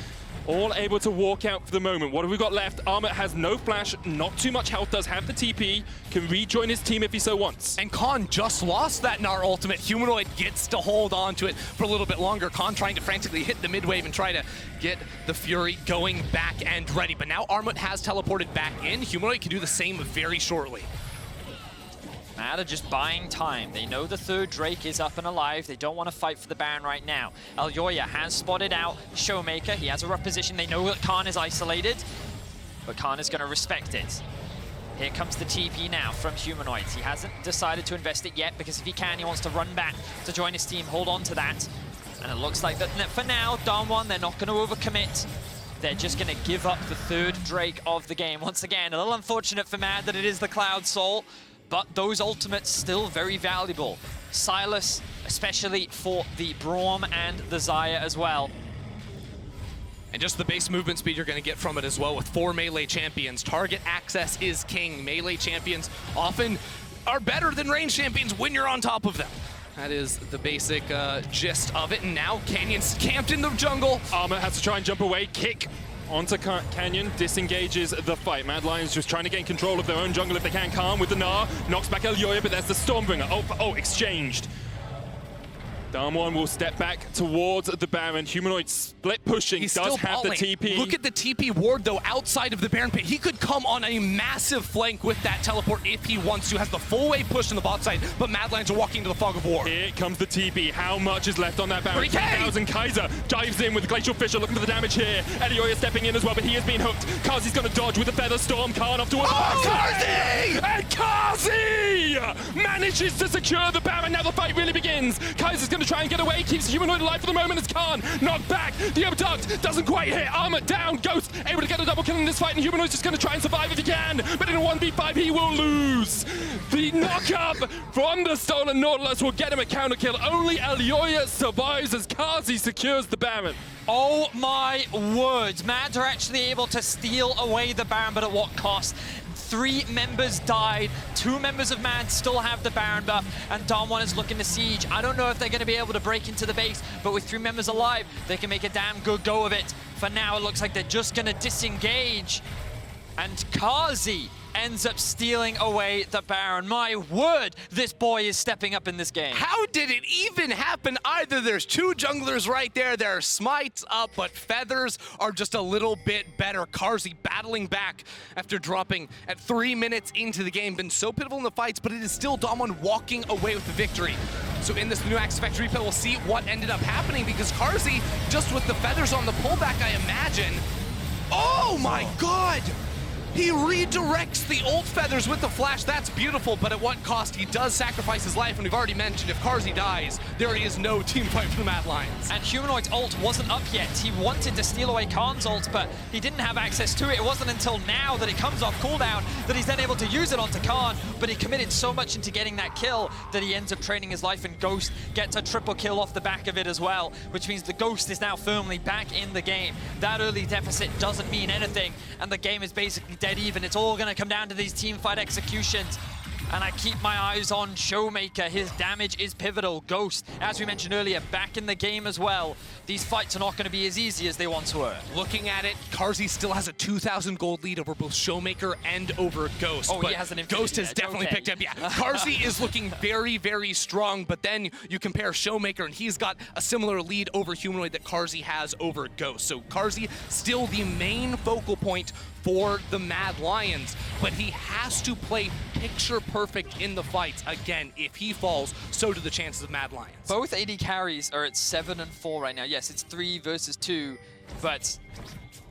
all able to walk out for the moment. What have we got left? Armut has no flash, not too much health, does have the TP, can rejoin his team if he so wants. And Khan just lost that Gnar ultimate. Humanoid gets to hold on to it for a little bit longer. Khan trying to frantically hit the mid wave and try to get the Fury going back and ready. But now Armut has teleported back in. Humanoid can do the same very shortly. Mad are just buying time. They know the 3rd Drake is up and alive. They don't want to fight for the Baron right now. Elyoya has spotted out ShowMaker. He has a rough position. They know that Khan is isolated, but Khan is going to respect it. Here comes the TP now from Humanoid. He hasn't decided to invest it yet, because if he can, he wants to run back to join his team, hold on to that. And it looks like that for now, Dam1, they're not going to overcommit. They're just going to give up the 3rd Drake of the game. Once again, a little unfortunate for Mad that it is the Cloud Soul, but those ultimates still very valuable. Sylas, especially for the Braum and the Xayah as well. And just the base movement speed you're going to get from it as well with 4 melee champions. Target access is king. Melee champions often are better than range champions when you're on top of them. That is the basic gist of it. And now Canyon's camped in the jungle. Armut has to try and jump away, kick onto Canyon, disengages the fight. Mad Lions just trying to gain control of their own jungle if they can. Calm with the Gnar, knocks back Elyoya, but there's the Stormbringer. Oh, exchanged. Damwon will step back towards the Baron. Humanoid split pushing, He's does still have the balling. TP. Look at the TP ward, though, outside of the Baron pit. He could come on a massive flank with that teleport if he wants to. Has the full wave push on the bot side, but Mad Lions are walking into the fog of war. Here comes the TP. How much is left on that Baron? 3K! 10,000. Kaiser dives in with the Glacial Fissure, looking for the damage here. Elyoya stepping in as well, but he has been hooked. Carzzy's going to dodge with the Feather Storm. Khan off towards Carzzy! And Carzzy manages to secure the Baron. Now the fight really begins. Kaiser's going to try and get away. Keeps Humanoid alive for the moment as Khan knocked back. The abduct doesn't quite hit. Armut down. Ghost able to get a double kill in this fight, and Humanoid's just going to try and survive if he can. But in a 1v5, he will lose. The knock-up from the stolen Nautilus will get him a counter kill. Only Elyoya survives as Carzzy secures the Baron. Oh my word, Mad are actually able to steal away the Baron, but at what cost? 3 members died, 2 members of Mad still have the Baron buff, and Damwon is looking to siege. I don't know if they're going to be able to break into the base, but with 3 members alive, they can make a damn good go of it. For now, it looks like they're just going to disengage, and Carzzy ends up stealing away the Baron. My word, this boy is stepping up in this game. How did it even happen? Either there's 2 junglers right there, there are smites up, but feathers are just a little bit better. Carzzy battling back after dropping at 3 minutes into the game. Been so pivotal in the fights, but it is still Damwon walking away with the victory. So in this new Axe Factory replay, we'll see what ended up happening, because Carzzy, just with the feathers on the pullback, I imagine. Oh my god! He redirects the ult feathers with the flash. That's beautiful, but at what cost? He does sacrifice his life, and we've already mentioned if Carzzy dies, there is no team fight for the Mad Lions. And Humanoid's ult wasn't up yet. He wanted to steal away Khan's ult, but he didn't have access to it. It wasn't until now that it comes off cooldown that he's then able to use it onto Khan, but he committed so much into getting that kill that he ends up trading his life, and Ghost gets a triple kill off the back of it as well, which means the Ghost is now firmly back in the game. That early deficit doesn't mean anything, and the game is basically dead even. It's all going to come down to these team fight executions. And I keep my eyes on ShowMaker. His damage is pivotal. Ghost, as we mentioned earlier, back in the game as well. These fights are not going to be as easy as they once were. Looking at it, Carzzy still has a 2,000 gold lead over both ShowMaker and over Ghost. Oh, but he has an Infinity Ghost has Edge. definitely Okay. picked up. Yeah, Carzzy is looking very, very strong, but then you compare ShowMaker, and he's got a similar lead over Humanoid that Carzzy has over Ghost. So Carzzy still the main focal point for the Mad Lions, but he has to play picture perfect in the fights. Again, if he falls, so do the chances of Mad Lions. Both AD carries are at 7 and 4 right now. Yes, it's 3 versus 2, but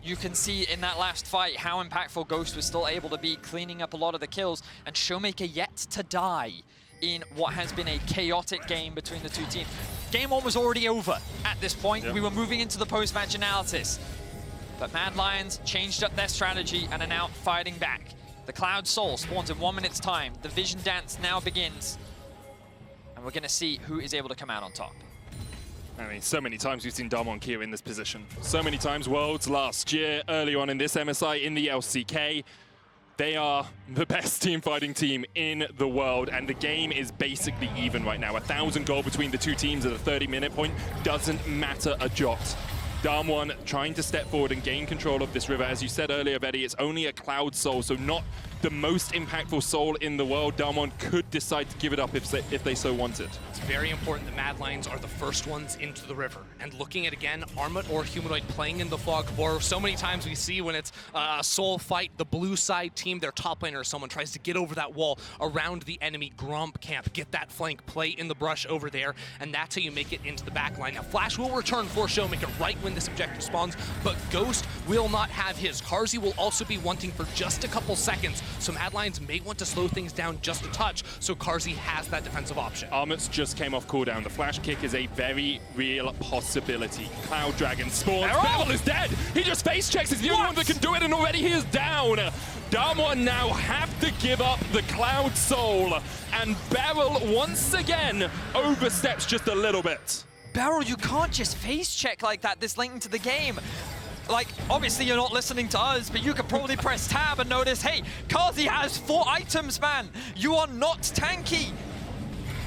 you can see in that last fight how impactful Ghost was still able to be, cleaning up a lot of the kills, and ShowMaker yet to die in what has been a chaotic game between the 2 teams. Game 1 was already over at this point. Yep. We were moving into the post-match analysis. But Mad Lions changed up their strategy and are now fighting back. The Cloud Soul spawns in 1 minute's time. The Vision Dance now begins. And we're going to see who is able to come out on top. I mean, so many times we've seen Damwon KIA in this position. So many times, Worlds last year, early on in this MSI, in the LCK. They are the best team fighting team in the world, and the game is basically even right now. 1,000 gold between the 2 teams at the 30-minute point doesn't matter a jot. Damwon trying to step forward and gain control of this river. As you said earlier, Vedi, it's only a Cloud Soul, so not the most impactful soul in the world. Damwon could decide to give it up if they so wanted. It's very important the Mad Lions are the first ones into the river. And looking at, again, Armut or Humanoid playing in the fog of war. So many times we see when it's a soul fight, the blue side team, their top laner or someone tries to get over that wall around the enemy Gromp camp, get that flank, play in the brush over there, and that's how you make it into the back line. Now, Flash will return for ShowMaker right when this objective spawns, but Ghost will not have his. Carzzy will also be wanting for just a couple seconds, so Mad Lions may want to slow things down just a touch, so Carzzy has that defensive option. Armut's just came off cooldown. The flash kick is a very real possibility. Cloud Dragon spawns. BeryL is dead. He just face checks. He's the only one that can do it, and already he is down. Damwon now have to give up the Cloud Soul, and BeryL once again oversteps just a little bit. BeryL, you can't just face check like that this late into the game. like, obviously you're not listening to us, but you could probably press tab and notice, hey, Carzzy has 4 items, man. You are not tanky.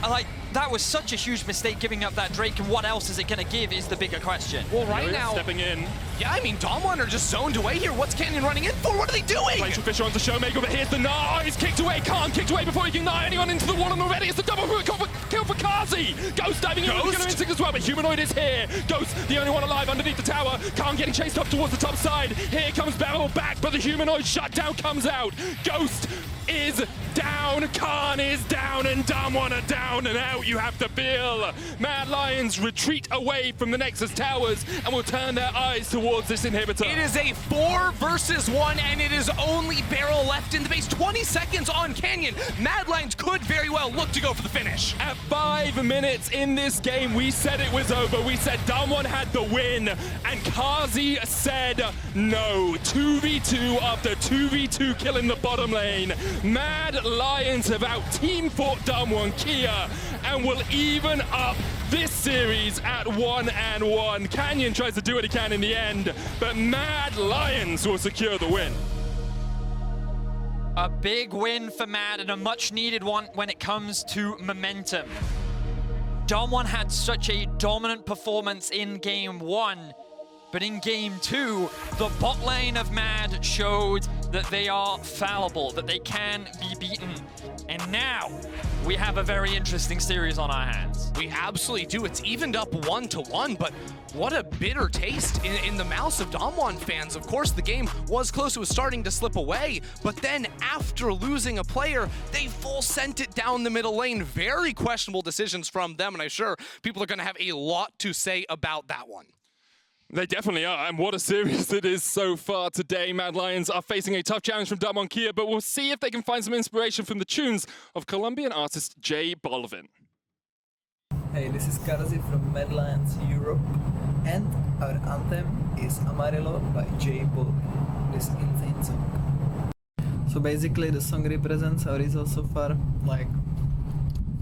Like, that was such a huge mistake giving up that Drake, and what else is it going to give is the bigger question. Well, right now, stepping in. Yeah, I mean, Damwon are just zoned away here. What's Canyon running in for? What are they doing? Glacial Fisher onto ShowMaker, but here's the Gnar. He's kicked away. Khan kicked away before he can Gnar anyone into the wall, and already it's a double kill for Carzzy. Ghost diving in, going to instinct as well, but Humanoid is here. Ghost, the only one alive underneath the tower. Khan getting chased up towards the top side. Here comes BeryL back, but the Humanoid shutdown comes out. Ghost is down, Khan is down, and Damwon are down and out. You have to feel. Mad Lions retreat away from the Nexus towers and will turn their eyes towards this inhibitor. It is a 4 versus 1, and it is only BeryL left in the base. 20 seconds on Canyon. Mad Lions could very well look to go for the finish. At 5 minutes in this game, we said it was over. We said Damwon had the win, and Carzzy said no. 2v2 after 2v2 kill in the bottom lane. Mad Lions have out-team fought Damwon KIA and will even up this series at 1-1. Canyon tries to do what he can in the end, but Mad Lions will secure the win. A big win for Mad, and a much-needed one when it comes to momentum. Damwon had such a dominant performance in Game 1, but in Game 2, the bot lane of Mad showed that they are fallible, that they can be beaten. And now, we have a very interesting series on our hands. We absolutely do. It's evened up 1-1, but what a bitter taste in the mouths of Damwon fans. Of course, the game was close. It was starting to slip away, but then after losing a player, they full sent it down the middle lane. Very questionable decisions from them, and I'm sure people are going to have a lot to say about that one. They definitely are, and what a series it is so far today. Mad Lions are facing a tough challenge from Damwon KIA, but we'll see if they can find some inspiration from the tunes of Colombian artist J Balvin. Hey, this is Carzzy from Mad Lions Europe, and our anthem is Amarillo by J Balvin. This insane song. So basically the song represents our results so far. Like,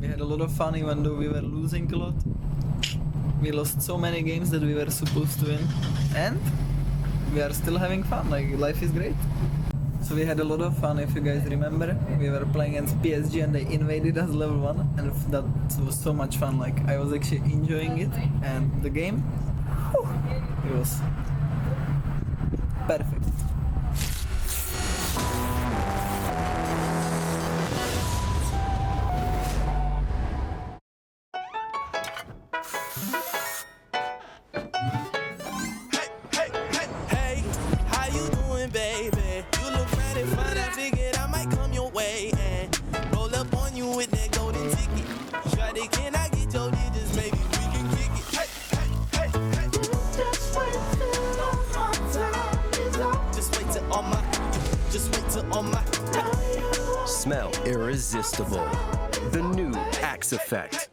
we had a lot of fun even though we were losing a lot. We lost so many games that we were supposed to win, and we are still having fun. Like, life is great. So we had a lot of fun. If you guys remember, we were playing against PSG and they invaded us level 1, and that was so much fun. Like, I was actually enjoying it, and the game, whew, it was perfect. Smell irresistible. The new Axe effect.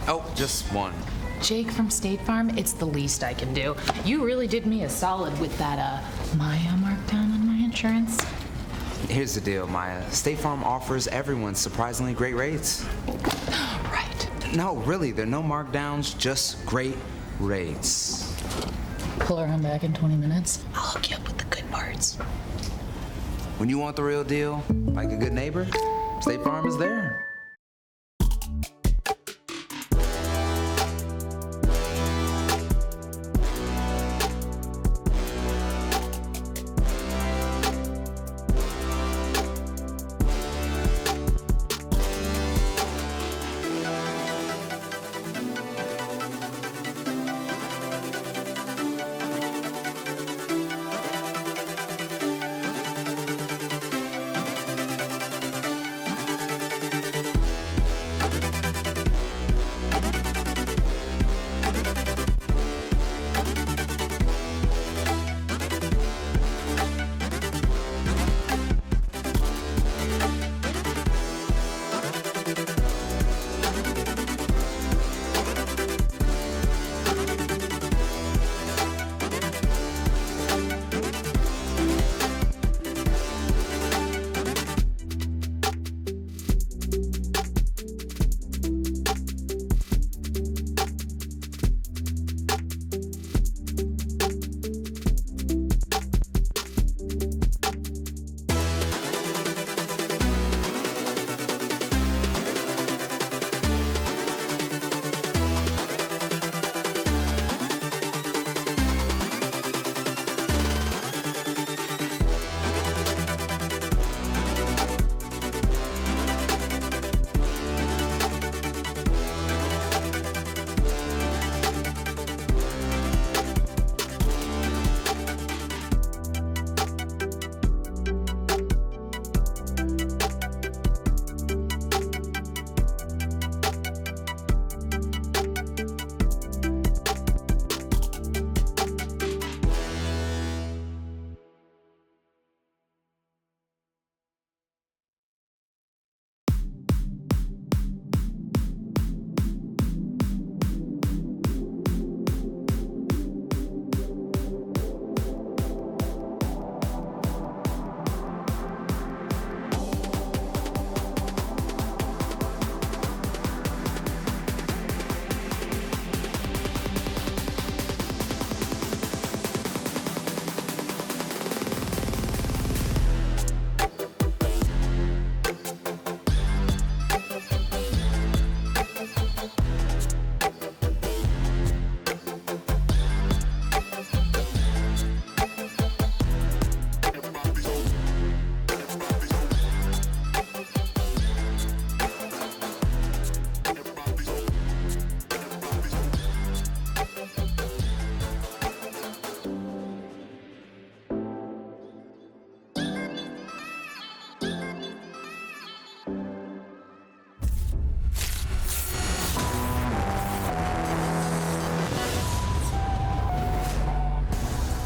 Oh, just one. Jake from State Farm, it's the least I can do. You really did me a solid with that, Maya markdown on my insurance. Here's the deal, Maya. State Farm offers everyone surprisingly great rates. Right. No, really, there are no markdowns, just great rates. Pull around back in 20 minutes. I'll hook you up with the good parts. When you want the real deal, like a good neighbor, State Farm is there.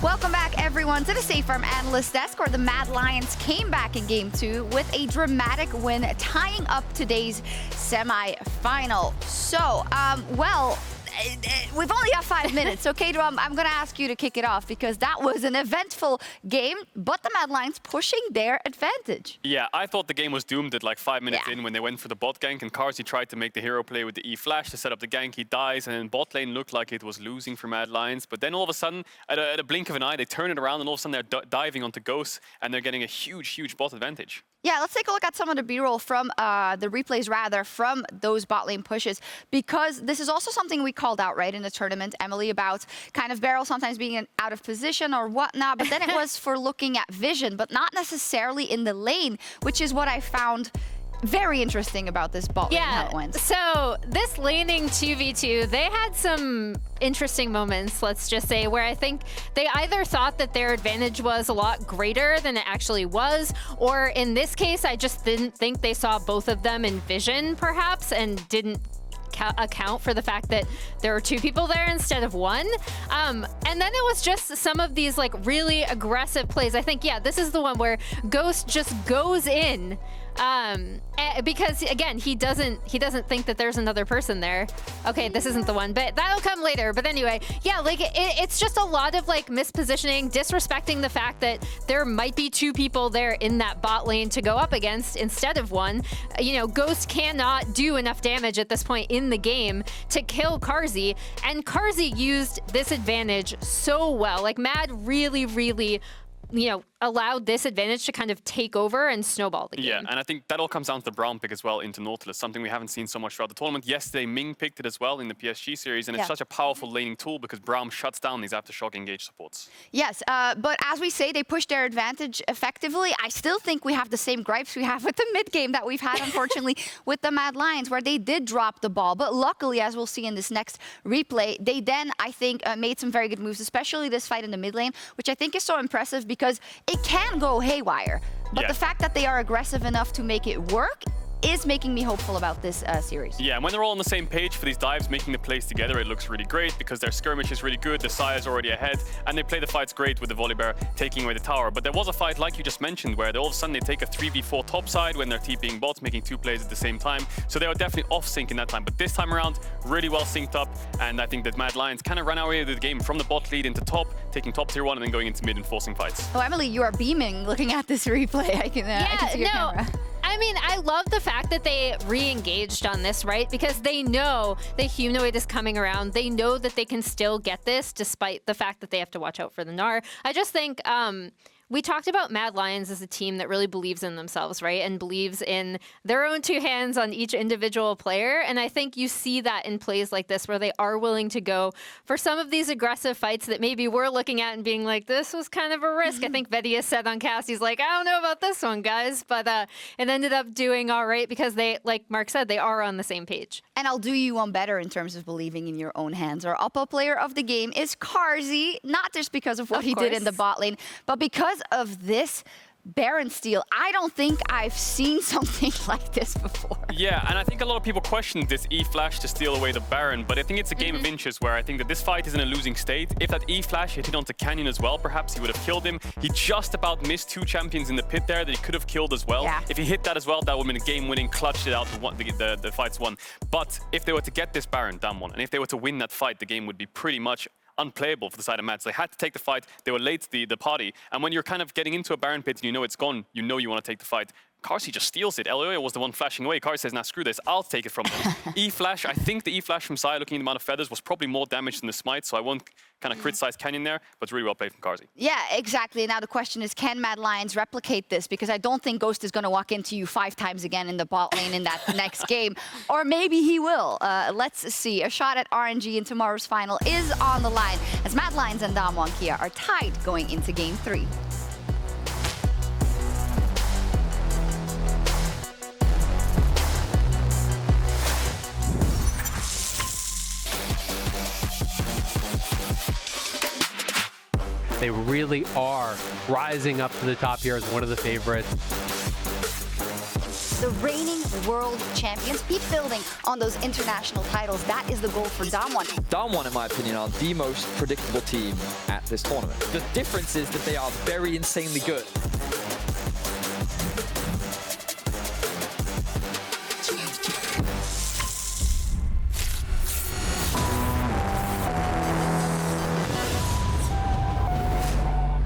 Welcome back, everyone, to the Safe Farm Analyst Desk, where the Mad Lions came back in Game 2 with a dramatic win, tying up today's semi-final. So, well, we've only got 5 minutes, so Caedrel, I'm going to ask you to kick it off because that was an eventful game, but the Mad Lions pushing their advantage. Yeah, I thought the game was doomed at like 5 minutes in when they went for the bot gank, and Carzzy tried to make the hero play with the E-Flash to set up the gank. He dies, and then bot lane looked like it was losing for Mad Lions, but then all of a sudden, at a blink of an eye, they turn it around, and all of a sudden they're diving onto Ghost, and they're getting a huge bot advantage. Yeah, let's take a look at some of the B-roll from the replays, rather, from those bot lane pushes, because this is also something we called out, right, in the tournament, Emily, about kind of BeryL sometimes being out of position or whatnot, but then it was for looking at vision, but not necessarily in the lane, which is what I found very interesting about this bot lane, how it went. So this laning 2v2, they had some interesting moments, let's just say, where I think they either thought that their advantage was a lot greater than it actually was, or in this case, I just didn't think they saw both of them in vision, perhaps, and didn't account for the fact that there were 2 people there instead of 1. And then it was just some of these like really aggressive plays. I think, yeah, this is the one where Ghost just goes in. Because again, he doesn't think that there's another person there. Okay, this isn't the one, but that'll come later. But anyway, yeah, like it's just a lot of like mispositioning, disrespecting the fact that there might be 2 people there in that bot lane to go up against instead of 1. You know, Ghost cannot do enough damage at this point in the game to kill Carzzy, and Carzzy used this advantage so well. Like Mad really, you know, allowed this advantage to kind of take over and snowball the game. Yeah, and I think that all comes down to the Braum pick as well into Nautilus, something we haven't seen so much throughout the tournament. Yesterday, Ming picked it as well in the PSG series, and it's such a powerful laning tool because Braum shuts down these aftershock engage supports. Yes, but as we say, they pushed their advantage effectively. I still think we have the same gripes we have with the mid game that we've had, unfortunately, with the Mad Lions, where they did drop the ball. But luckily, as we'll see in this next replay, they then, I think, made some very good moves, especially this fight in the mid lane, which I think is so impressive because it can go haywire. But the fact that they are aggressive enough to make it work is making me hopeful about this series. Yeah, and when they're all on the same page for these dives, making the plays together, it looks really great because their skirmish is really good, the Xayah's already ahead, and they play the fights great with the Volibear taking away the tower. But there was a fight, like you just mentioned, where all of a sudden they take a 3v4 top side when they're TPing bots, making 2 plays at the same time. So they were definitely off sync in that time. But this time around, really well synced up, and I think that Mad Lions kind of ran away with the game from the bot lead into top, taking top tier 1 and then going into mid and forcing fights. Oh, Emily, you are beaming looking at this replay. I can see your camera. I mean, I love the fact that they re-engaged on this, right? Because they know the Humanoid is coming around. They know that they can still get this despite the fact that they have to watch out for the Gnar. I just think we talked about Mad Lions as a team that really believes in themselves, right? And believes in their own 2 hands on each individual player. And I think you see that in plays like this where they are willing to go for some of these aggressive fights that maybe we're looking at and being like, this was kind of a risk. I think Vedius said on cast, he's like, I don't know about this one, guys. But it ended up doing all right because they, like Mark said, they are on the same page. And I'll do you one better in terms of believing in your own hands. Our upper player of the game is Carzzy, not just because of what he did in the bot lane, but because of this Baron steal. I don't think I've seen something like this before. Yeah, and I think a lot of people questioned this E-Flash to steal away the Baron, but I think it's a game of inches where I think that this fight is in a losing state. If that E-Flash had hit onto Canyon as well, perhaps he would have killed him. He just about missed 2 champions in the pit there that he could have killed as well. If he hit that as well, that would have been a game-winning, clutched it out, the fight's won. But if they were to get this Baron down 1, and if they were to win that fight, the game would be pretty much unplayable for the side of Mad. So they had to take the fight. They were late to the party. And when you're kind of getting into a Baron pit and you know it's gone, you know you want to take the fight. Carzzy just steals it. Elyoya was the one flashing away. Carzzy says, nah, screw this. I'll take it from him. E-Flash, I think the E-Flash from Xayah, looking at the amount of feathers, was probably more damage than the smite, so I won't kind of criticize Canyon there, but it's really well played from Carzzy. Yeah, exactly. Now the question is, can Mad Lions replicate this? Because I don't think Ghost is going to walk into you 5 times again in the bot lane in that next game. Or maybe he will. Let's see. A shot at RNG in tomorrow's final is on the line as Mad Lions and DWG KIA are tied going into Game 3. They really are rising up to the top here as one of the favorites. the reigning world champions. Keep building on those international titles. That is the goal for Damwon. Damwon, in my opinion, are the most predictable team at this tournament. The difference is that they are very insanely good.